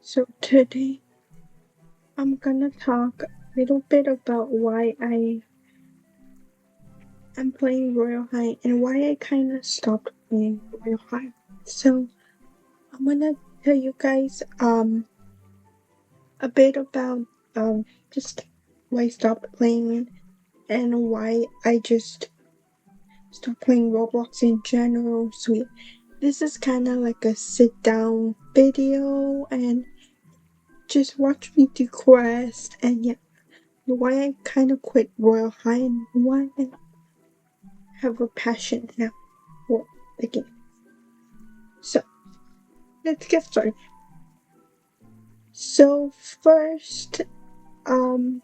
So today I'm gonna talk a little bit about why I am playing Royal High and why I kind of stopped playing Royal High. So I'm gonna tell you guys a bit about just why I stopped playing and why I just stopped playing Roblox in general. So this is kind of like a sit down video and just watch me do quests and yeah, why I kind of quit Royal High and why I have a passion now for the game. So let's get started. So um,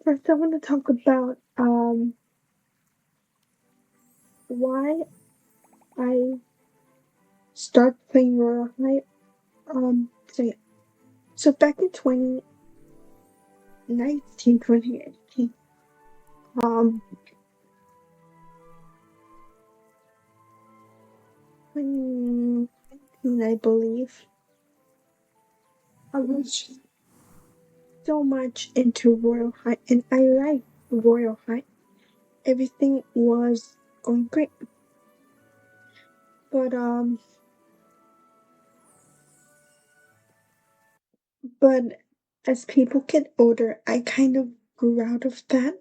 first I want to talk about why I started playing Royal High. So yeah, so back in 2018, um, 2019, I believe, I was so much into Royal High, and I like Royal High. Everything was going great, but but as people get older, I kind of grew out of that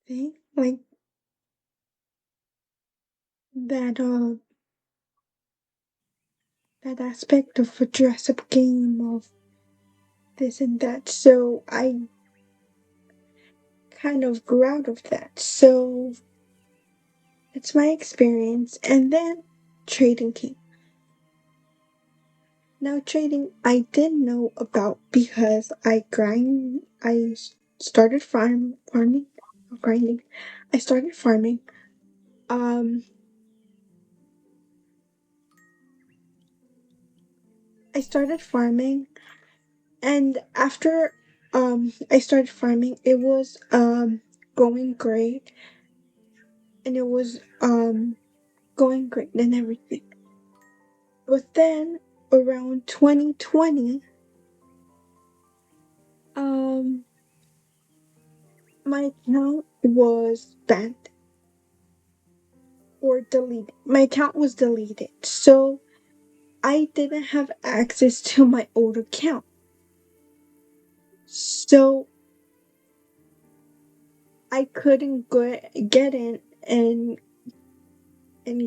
thing, like that that aspect of a dress up game of this and that. So I kind of grew out of that. So it's my experience, and then trading came. Now trading I didn't know about because I started farming grinding. I started farming. Um I started farming and after I started farming it was going great and it was going great and everything. But then around 2020 um my account was banned or deleted. My account was deleted. So I didn't have access to my old account. So I couldn't get in and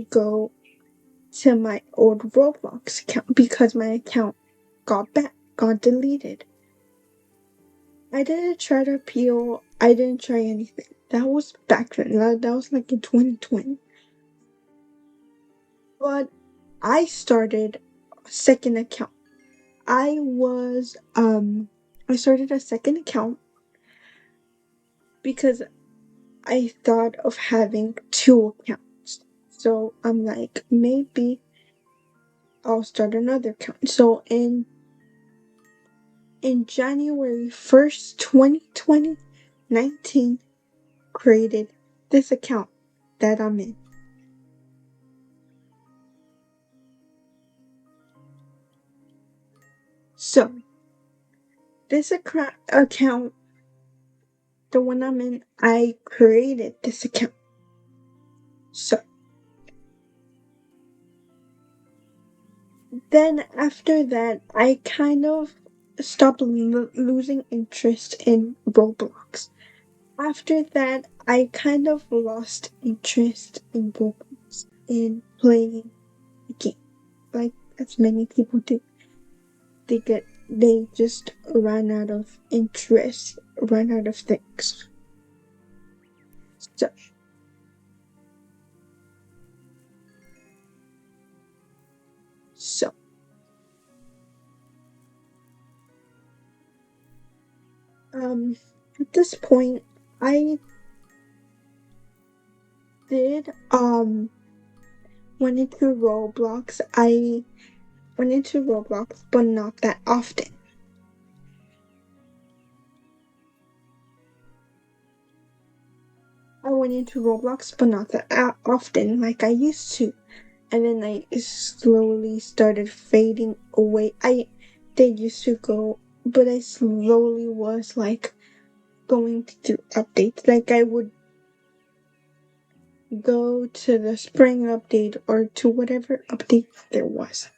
go to my old Roblox account because my account got deleted. I didn't try to appeal. I didn't try anything. That was back then. That was like in 2020. But I started a second account. I was I started a second account because I thought of having two accounts. So I'm like, maybe I'll start another account. So in January 1st, 2019, created this account that I'm in. So this account, the one I'm in, I created this account. So then after that, I kind of stopped losing interest in Roblox. After that, I kind of lost interest in Roblox in playing the game, like as many people do. They just run out of interest, run out of things. So, so um, at this point, I did went into Roblox. I went into Roblox, but not that often. I went into Roblox, but not that often like I used to. and then I slowly started fading away. I did used to go, but I slowly was like going through updates. Like I would go to the spring update or to whatever update there was.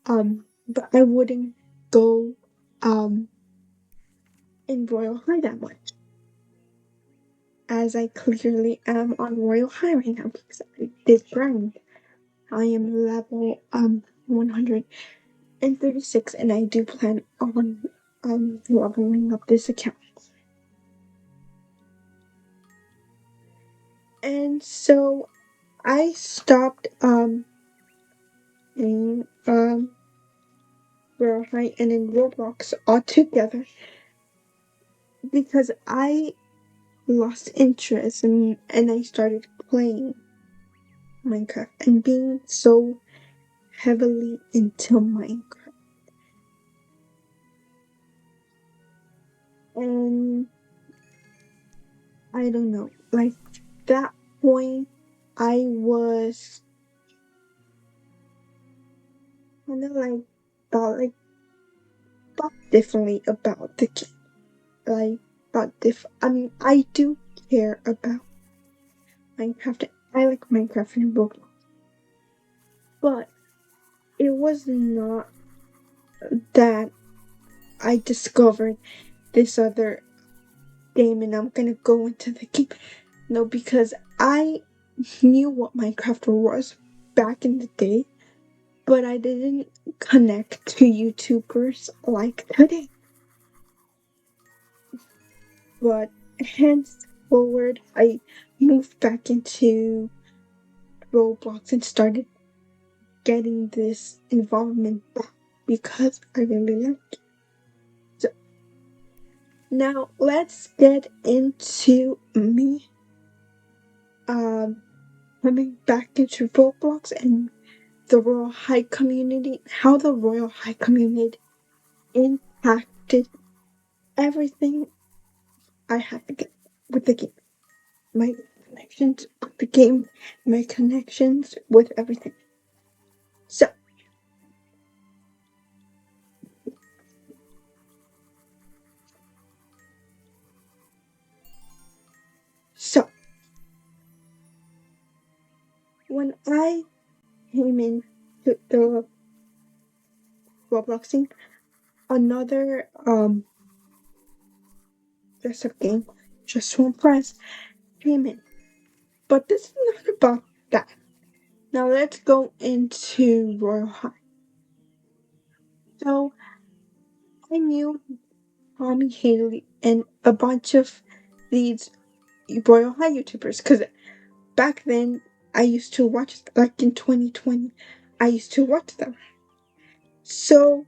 But I wouldn't go in Royal High that much, as I clearly am on Royal High right now because I did grind. I am level 136, and I do plan on leveling up this account. And so I stopped in Royal High and in Roblox altogether because I lost interest and I started playing Minecraft and being so heavily into Minecraft. And I don't know, like that point, I was kind of like thought differently about the game. Like I mean, I do care about Minecraft. I like Minecraft and Roblox, but it was not that I discovered this other game and I'm gonna go into the game. No, because I knew what Minecraft was back in the day, but I didn't connect to YouTubers like today. But henceforward, I moved back into Roblox and started getting this involvement back because I really like it. So now let's get into me coming back into Roblox and the Royal High community, how the Royal High community impacted everything I had to get with the game. My connections with the game, my connections with everything. So, so when I came in to the Robloxing, another dress up game, just one prize, came in. But this is not about that. Now let's go into Royal High. So I knew Tommy Haley and a bunch of these Royal High YouTubers because back then I used to watch, like in 2020, I used to watch them. So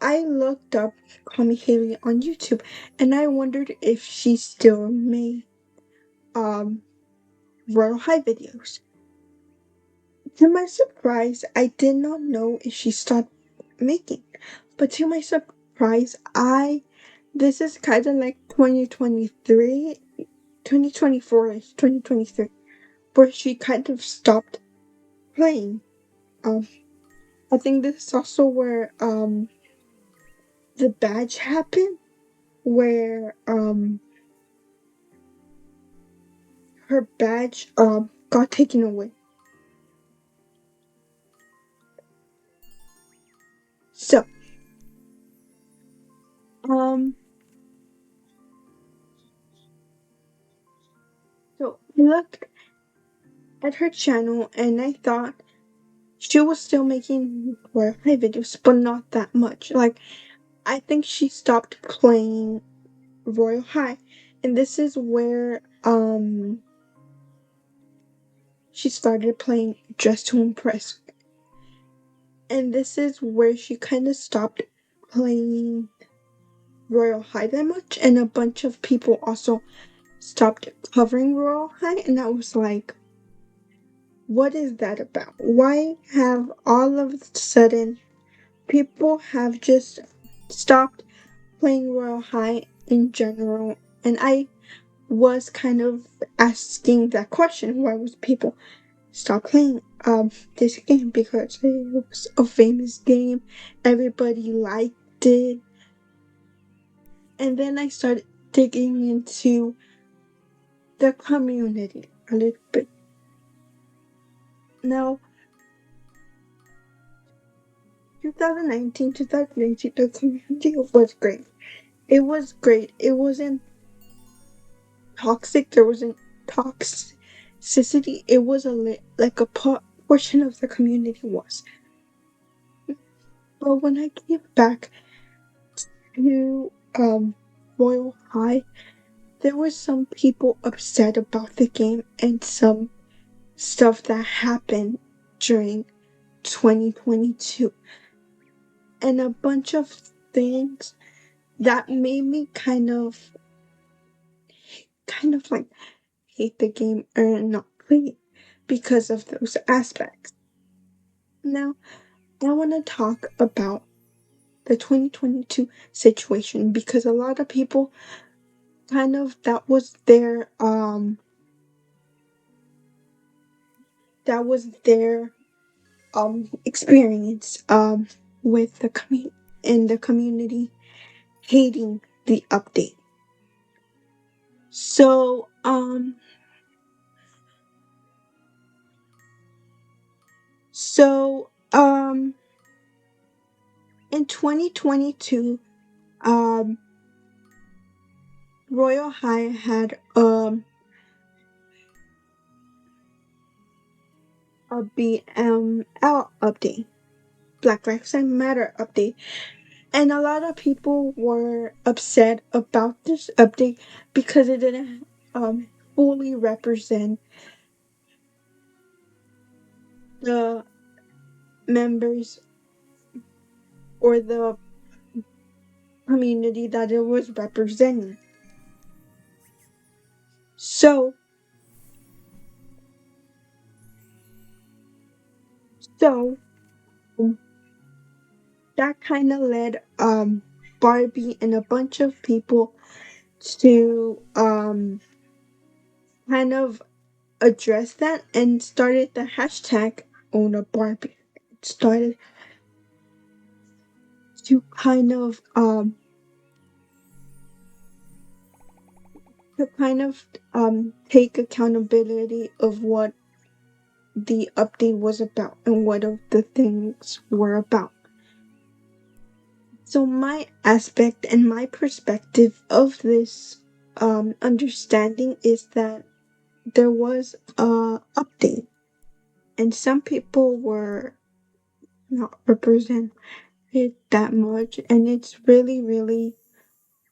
I looked up Tommy Haley on YouTube and I wondered if she still made um Royal High videos. To my surprise, I did not know if she stopped making. But to my surprise, this is kind of like 2023, 2024, 2023, where she kind of stopped playing. Um, I think this is also where the badge happened, where her badge got taken away. So um so I looked at her channel and I thought she was still making Royal High videos, but not that much. Like I think she stopped playing Royal High, and this is where she started playing Dress to Impress, and this is where she kind of stopped playing Royal High that much, and a bunch of people also stopped covering Royal High, and I was like, what is that about? Why have all of a sudden people have just stopped playing Royal High in general? And I was kind of asking that question, why was people stop playing this game? Because it was a famous game, everybody liked it. And then I started digging into the community a little bit. Now, 2019, 2018, the community was great. It was great. It wasn't toxic. There wasn't toxicity. It was like a portion of the community was. But when I came back to Royal High, there were some people upset about the game and some stuff that happened during 2022, and a bunch of things that made me kind of like hate the game or not play it because of those aspects. Now, I want to talk about the 2022 situation because a lot of people kind of that was their experience with the in the community hating the update. So so in 2022, um Royal High had a BML update, Black Lives Matter update, and a lot of people were upset about this update because it didn't fully represent the members or the community that it was representing. So, so that kind of led Barbie and a bunch of people to kind of address that and started the hashtag Own a Barbie. It started to kind of take accountability of what the update was about and what of the things were about. So my aspect and my perspective of this understanding is that there was a update and some people were not represented that much, and it's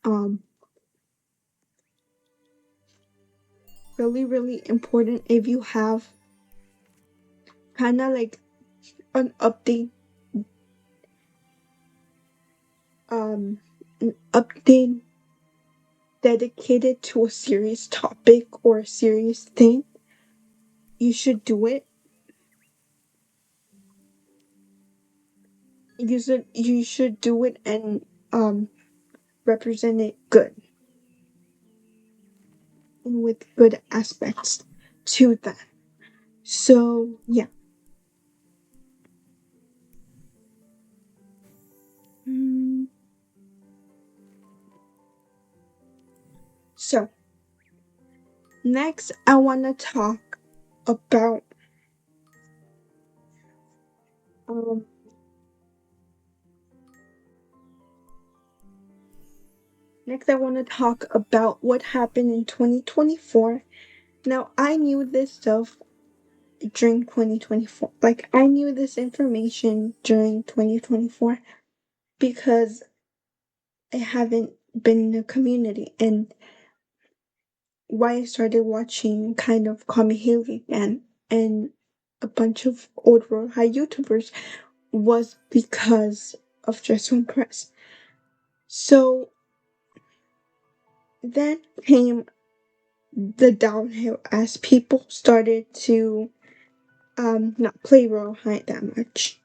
um really important if you have kind of like an um update dedicated to a serious topic or a serious thing. You should do it. You should do it and represent it good and with good aspects to that. So yeah. Mm, so next I want to talk about um next I want to talk about what happened in 2024. Now I knew this stuff during 2024. Like I knew this information during 2024 because I haven't been in a community, and why I started watching kind of Call Me Haley and a bunch of old Royal High YouTubers was because of Dress to Impress. So then came the downhill as people started to not play Royal High that much.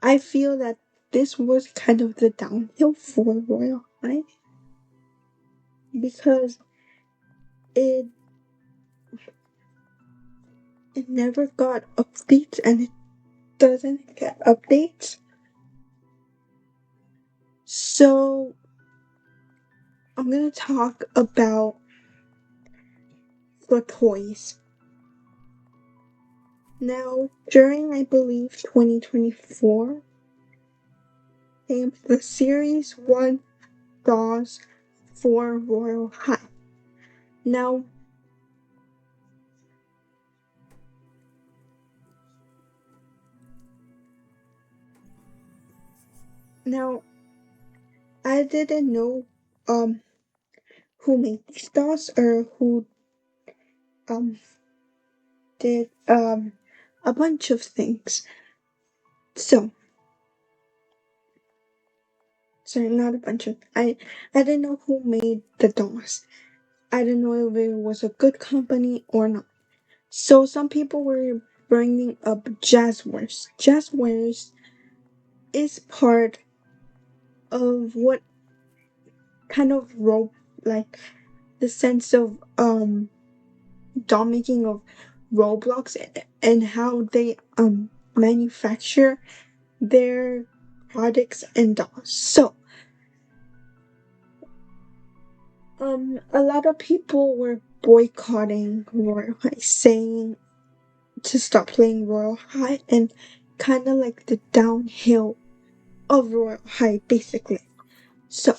I feel that this was kind of the downhill for Royal High because it it never got updates and it doesn't get updates. So I'm gonna talk about the toys. Now, during I believe 2024 came the Series 1 dolls for Royal High. Now, now I didn't know um who made these dolls or who um did a bunch of things. So sorry, not a bunch of I didn't know who made the dolls. I didn't know if it was a good company or not. So some people were bringing up Jazzwares. Jazzwares is part of what kind of like the sense of doll making of Roblox and how they manufacture their products and dolls. So a lot of people were boycotting Royal High, saying to stop playing Royal High and kind of like the downhill of Royal High, basically. So,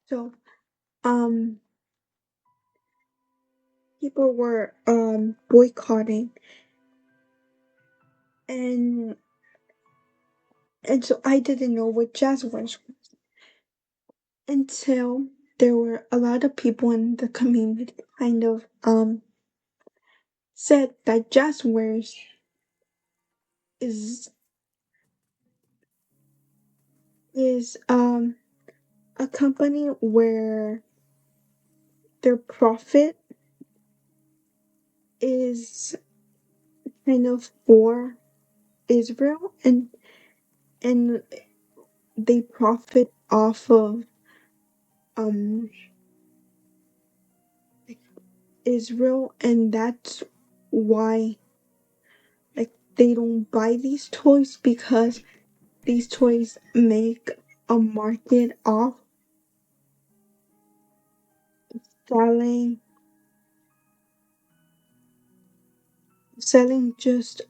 so, um, people were boycotting, and so I didn't know what jazz was until there were a lot of people in the community kind of said that Jazzwares is is a company where their profit is kind of for Israel and they profit off of um Israel, and that's why like they don't buy these toys because these toys make a market off selling selling just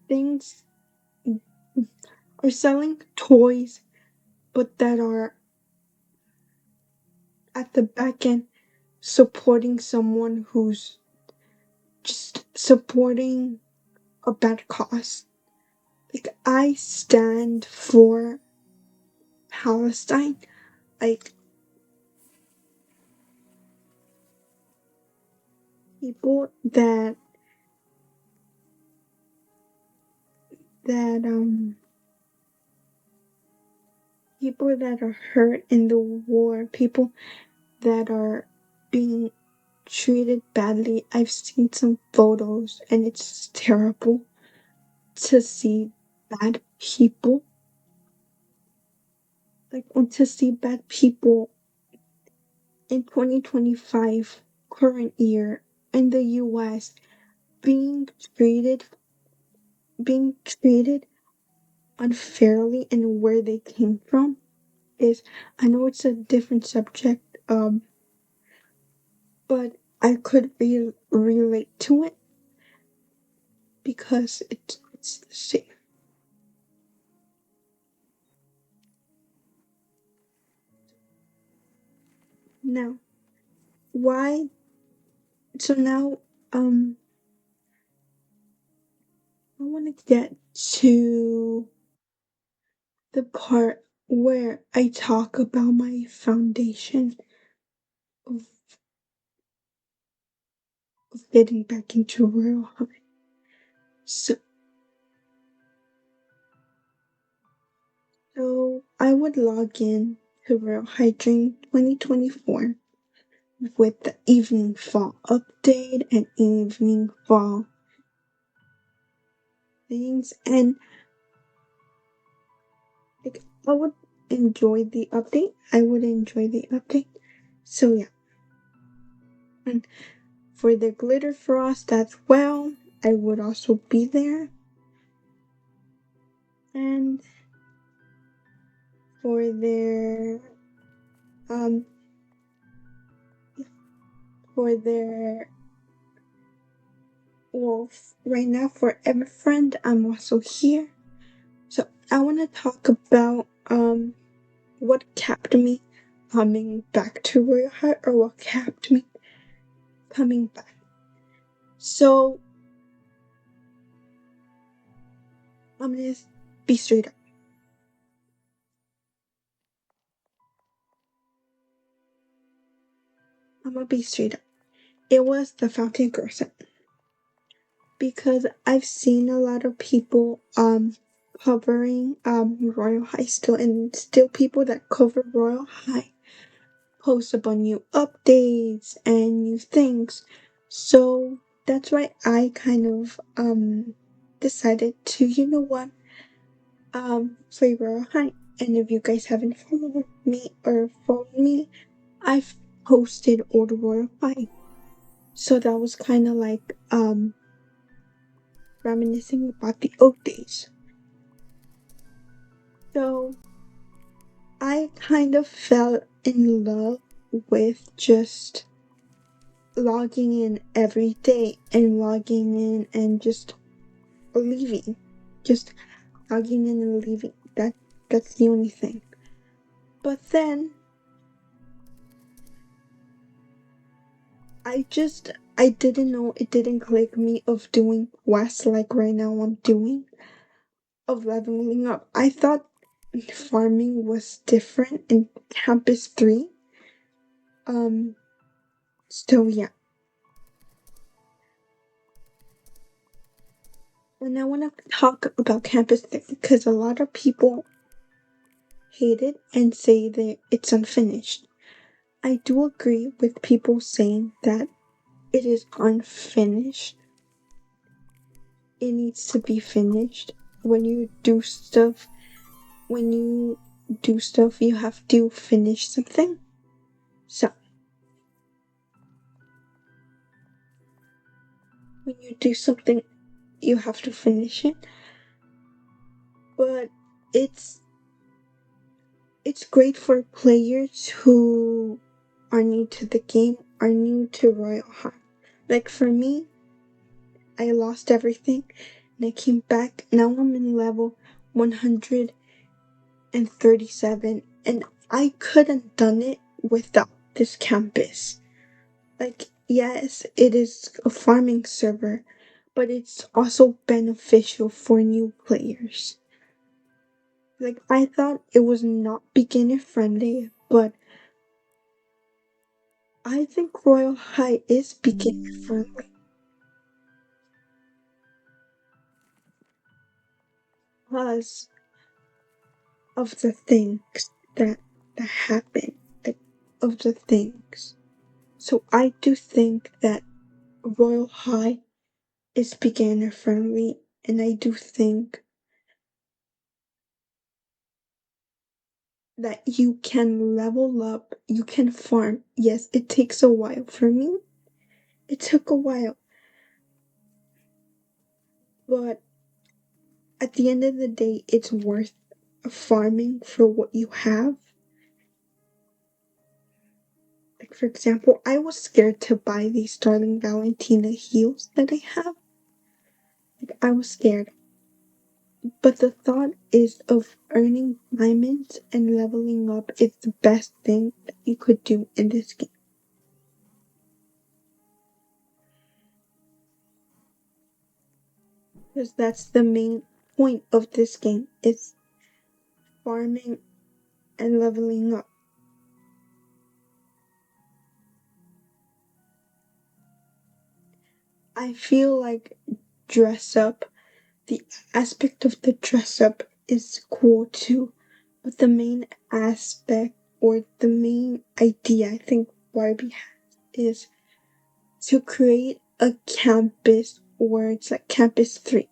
things or selling toys but that are at the back end supporting someone who's just supporting a bad cause. Like I stand for Palestine. Like people that people that are hurt in the war, people that are being treated badly. I've seen some photos and it's terrible to see bad people, like and to see bad people in 2025 current year in the US being treated being treated unfairly and where they came from is, I know it's a different subject, but I could relate to it because it's the same. Now, why? So now, I want to get to the part where I talk about my foundation of, of getting back into real high. So, so I would log in to real high during 2024. with the evening fall update and evening fall things, and like, I would enjoy the update. I would enjoy the update. So yeah. And for the glitter frost as well, I would also be there. And for their um for their well right now for Everfriend I'm also here. So I wanna talk about what kept me coming back to Royal High, or what kept me coming back. So I'm gonna be straight up. I'm gonna be straight up. It was the Fountain Girl set, because I've seen a lot of people covering Royal High still, and still people that cover Royal High post up on new updates and new things. So that's why I kind of decided to, you know what, play Royal High. And if you guys haven't followed me, I've posted old Royal High. So that was kind of like reminiscing about the old days. So I kind of fell in love with just logging in every day and logging in and just leaving. Just logging in and leaving. That's the only thing. But then I didn't know, it didn't click me of doing quests like right now I'm doing, of leveling up. I thought farming was different in Campus 3. Um so yeah. And I want to talk about Campus 3 because a lot of people hate it and say that it's unfinished. I do agree with people saying that it is unfinished. It needs to be finished. When you do stuff, when you do stuff, you have to finish something. So, when you do something, you have to finish it. But it's it's great for players who are new to the game, are new to Royal High. Like for me, I lost everything and I came back. Now I'm in level 137, and I couldn't done it without this campus. Like, yes, it is a farming server, but it's also beneficial for new players. Like, I thought it was not beginner friendly, but I think Royal High is beginner friendly because of the things that happen, like, of the things. So I do think that Royal High is beginner friendly, and I do think that you can level up, you can farm. Yes, it takes a while. For me, it took a while, but at the end of the day, it's worth farming for what you have. Like, for example, I was scared to buy these Starling Valentina heels that I have. Like, I was scared. But the thought is of earning diamonds and leveling up is the best thing that you could do in this game. Because that's the main point of this game, is farming and leveling up. I feel like dress up, the aspect of the dress up is cool too, but the main aspect, or the main idea I think Barbie has, is to create a campus, or it's like campus 3.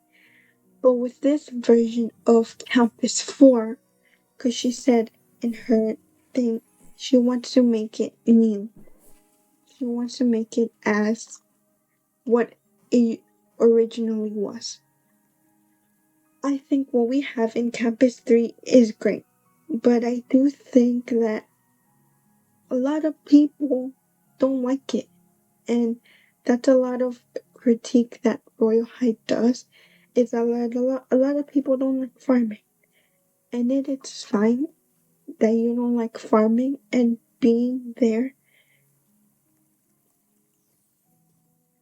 But with this version of campus 4, because she said in her thing, she wants to make it new. She wants to make it as what it originally was. I think what we have in Campus 3 is great, but I do think that a lot of people don't like it, and that's a lot of critique that Royal High does. Is a lot of people don't like farming, and it's fine that you don't like farming and being there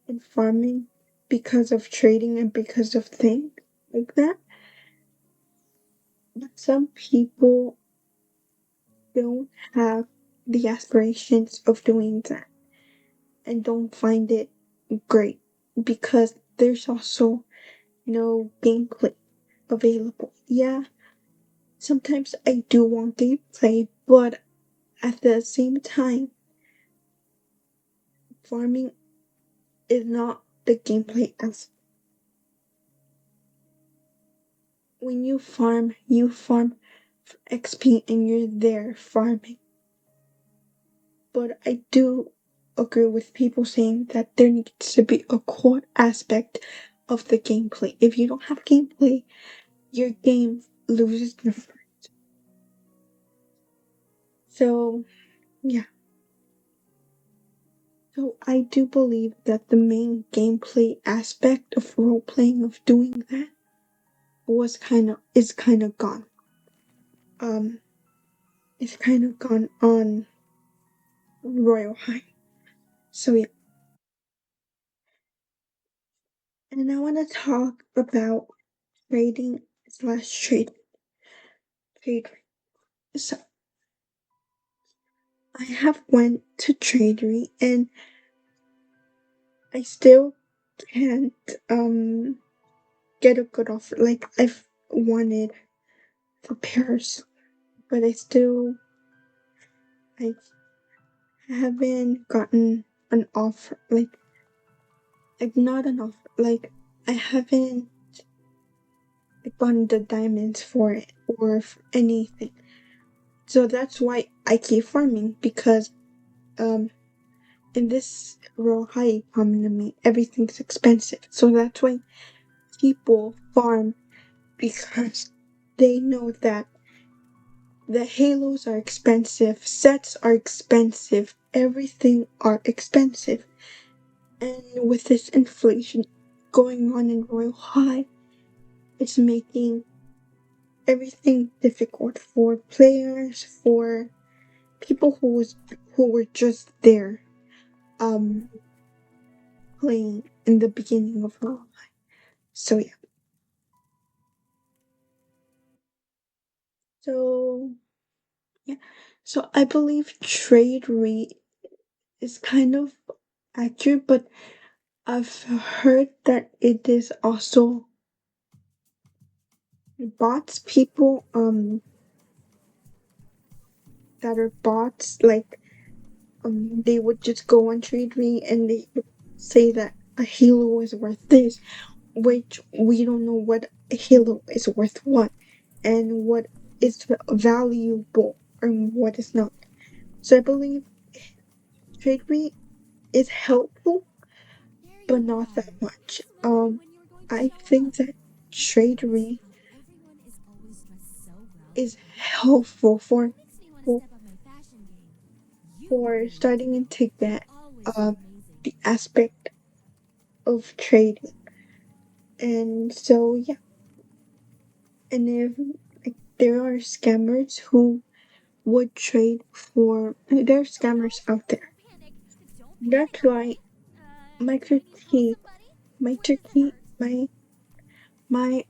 and farming because of trading and because of things like that. But some people don't have the aspirations of doing that and don't find it great because there's also no gameplay available. Yeah, sometimes I do want gameplay, but at the same time, farming is not the gameplay as when you farm for XP and you're there farming. But I do agree with people saying that there needs to be a core aspect of the gameplay. If you don't have gameplay, your game loses the. So, yeah. So I do believe that the main gameplay aspect of role playing of doing that is kind of gone. Um, it's kind of gone on Royal High. So yeah, and I want to talk about trading slash trade. So I have went to tradery and I still can't get a good offer. Like I've wanted for pairs, but I haven't gotten an offer. Like not an offer. Like I haven't gotten the diamonds for it or for anything. So that's why I keep farming because um in this rural high economy everything's expensive. So that's why people farm because they know that the halos are expensive, sets are expensive, everything are expensive. And with this inflation going on in Royal High, it's making everything difficult for players, for people who were just there um playing in the beginning of Royal High. So yeah. So yeah. So I believe trade rate is kind of accurate, but I've heard that it is also bots, people that are bots, like they would just go on TradeMe and they would say that a halo is worth this, which we don't know what a halo is worth what and what is valuable and what is not. So I believe TradeMe is helpful, There but you not are. that much. Just wondered when you were going to I show up. think that Seriously, TradeMe everyone is always dressed so well is today. helpful It makes me want to for step up my fashion game. You look for amazing. starting to You get always look amazing. the aspect of trading. And so yeah, and if like there are scammers who would trade for there are Oh no, scammers out there. don't panic. Don't panic, That's okay? why my Do you need to call critique somebody? my Where does it critique hurt? my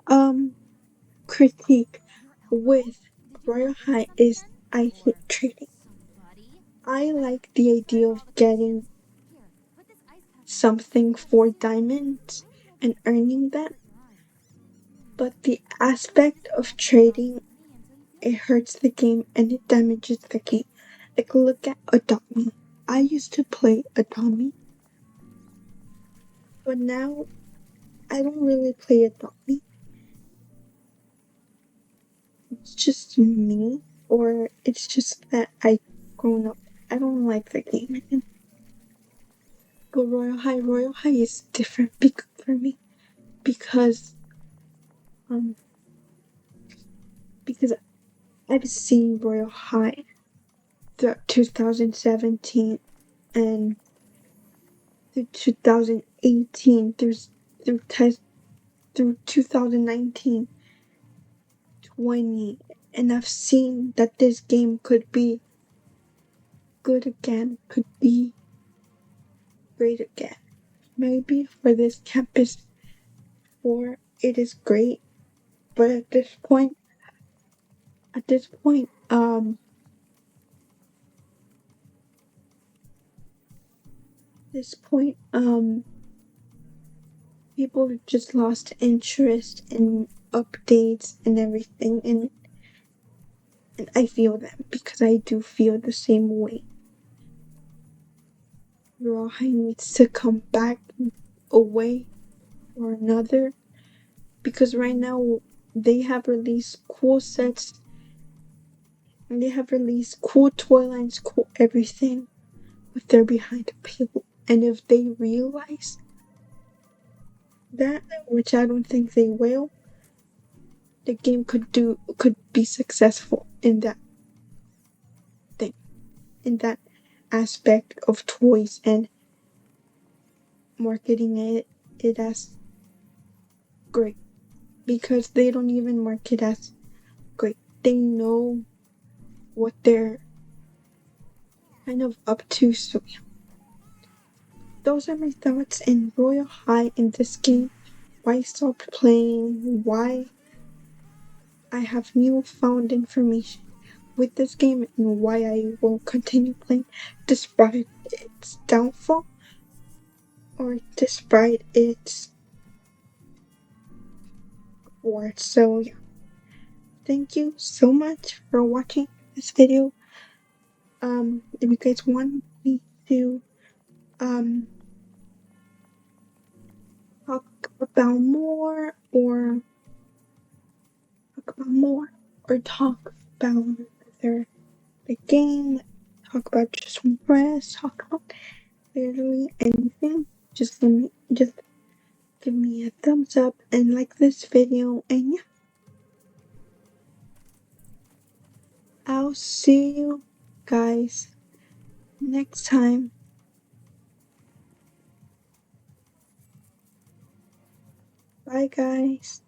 critique Your elbow? with Did you Royal bump into High something is then? I Or hate trading. somebody? I like the Thanks for idea answering of all the questions. getting Here, put this ice pack on. something Feel better for soon? diamonds I hope and you earning won't that, freeze or dry. but the Well, aspect just of relax and talk trading with me until you feel it better. hurts the game and it damages the game. Like look at Adopt Me. I used to play Adopt, but now I don't really play Adopt. It's just me, or it's just that I grown up. I don't like the game again. But Royal High is different for me because um because I've seen Royal High throughout 2017 and through 2018 through test through 2019, 20, and I've seen that this game could be good again, could be great again. Maybe for this campus 4 it is great, but at this point this point people just lost interest in updates and everything, and I feel that because I do feel the same way. Rohai needs to come back a way or another because right now they have released cool sets and they have released cool toy lines, cool everything, but they're behind a paywall. And if they realize that, which I don't think they will, the game could be successful in that thing, in that aspect of toys and marketing it as great because they don't even market as great. They know what they're kind of up to. So yeah, those are my thoughts in Royal High in this game. Why I stopped playing, why I have newfound information with this game, and why I will continue playing despite its downfall or despite its worth. So yeah, thank you so much for watching this video. If you guys want me to um talk about more or talk about more or talk about either the game, talk about just one press, talk about literally anything, just give me a thumbs up and like this video, and yeah, I'll see you guys next time. Bye guys.